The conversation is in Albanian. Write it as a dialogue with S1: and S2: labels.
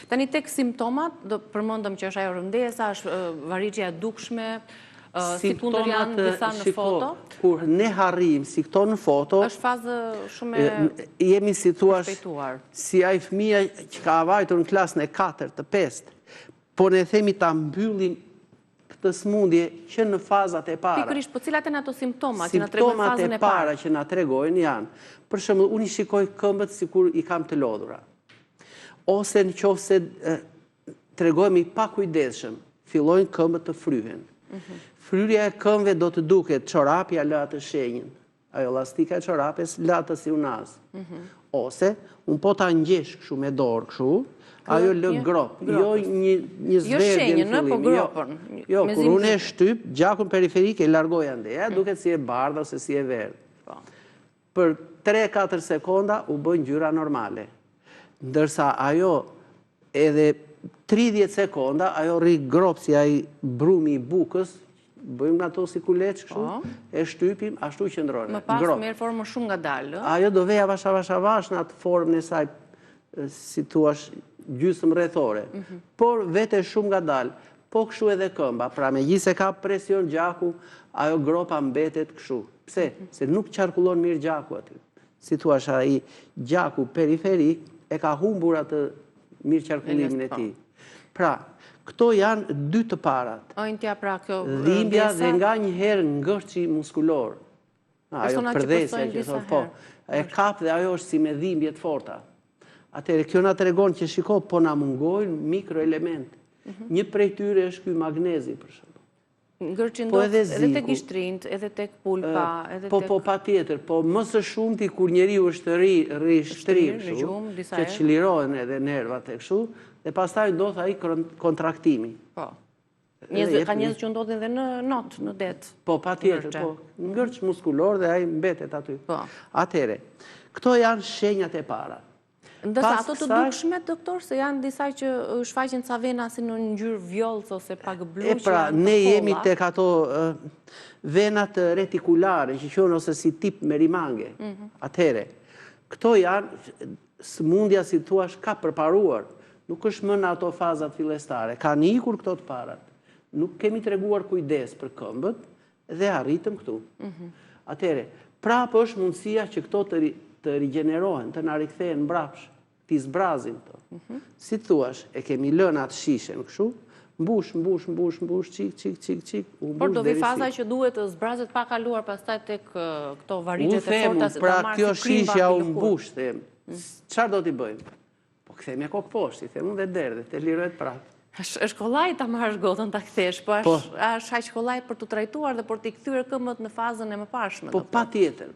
S1: Tani tek simptomat, do përmendëm që është ajo rëndesa, është varrixhja e dukshme, si kundër janë disa në foto.
S2: Kur ne harrim si këto në foto,
S1: është fazë shumë
S2: jemi situash
S1: shpejtuar.
S2: si ai fëmia që ka vajtur në klasën e 4 të 5, por ne themi ta mbyllim këtë smundje që në fazat e para.
S1: Pikërisht, po cilat janë ato simptomat që na tregojnë fazën e
S2: Simptomat e para që na tregojnë janë, për shembull, unë i shikoj këmbët sikur i kam të lodhura. Ose nëse tregojmë i pakujdesshëm, fillojnë këmbët të fryhen. Fryrja e këmbëve do të duket çorapja lë atë shenjën. Ajo elastika e çorapes lë atë si unaz. Ose un po ta ngjesh kështu me dorë kështu, ajo lë grop, jo një zverdhje në fillim.
S1: Po gropën.
S2: Jo, kur unë e shtyp, gjakun periferik e largoj ande, duket si e bardhë ose si e verdhë. Për 3-4 sekonda u bën ngjyra normale. Ndërsa ajo edhe 30 sekonda, ajo rri grop si ai brumi i bukës, bëjmë ato si kuleç kështu, e shtypim, ashtu qëndron.
S1: Më pas merr formën shumë ngadalë.
S2: Ajo do veja avash në atë formën e saj, si thua, gjysmë rrethore. Por vete shumë ngadalë. Po kështu edhe këmba, pra megjithëse ka presion gjaku, ajo gropa mbetet kështu. Pse? Se nuk qarkullon mirë gjaku aty. Si thua, ai gjaku periferik e ka humbur atë mirë qarkullimin e tij. Pra, këto janë dy të parat. Dhimbja dhe nga një herë ngërçi muskulor. Ajo përdesja që thotë, po, e kap dhe ajo është si me dhimbje të forta. Atëherë, kjo na tregon që shiko, po na mungojnë mikroelementë. Një prej tyre është ky magnezi, për shembull.
S1: Ngërçi ndodh edhe tek gishtrinë, edhe tek pulpa, edhe tek...
S2: Po, patjetër, po më së shumti kur njeriu është rri shtrirë, që çlirohen edhe nervat e kështu, dhe pastaj ndodh ai kontraktimi.
S1: Po. Ka njerëz që ndodhin edhe në not, në det.
S2: Po, patjetër, po. Ngërç muskulor dhe ai mbetet aty.
S1: Po.
S2: Atëherë, këto janë shenjat e para.
S1: Ndërsa ato të dukshme, doktor, se janë disa që shfaqen ca vena si në ngjyrë vjollcë ose pak blu.
S2: E pra, ne jemi tek ato venat retikulare, që quhen ose si tip merimange. Atëherë, këto janë sëmundja, si thua, ka përparuar. Nuk është më në ato fazat fillestare. Kanë ikur këto të parat. Nuk kemi treguar kujdes për këmbët dhe arritëm këtu. Atëherë, prapë është mundësia që këto të rigjenerohen, të na rikthehen mbrapsh, t'i zbrazin këto. Si thuash, e kemi lënë atë shishen kështu, mbush, çik.
S1: Por do vi faza që duhet të zbrazet pa kaluar pastaj tek këto varrixhet e forta se ta marrë
S2: pra kjo shishja u mbush, them. Çfarë do t'i bëjmë? Po kthemi e kokë poshtë, i them unë dhe derdhe, të lirohet prapë.
S1: Është kollaj ta marrësh gotën ta kthesh, po është aq kollaj për të trajtuar dhe për t'i kthyer këmbët në fazën e mëparshme.
S2: Po patjetër.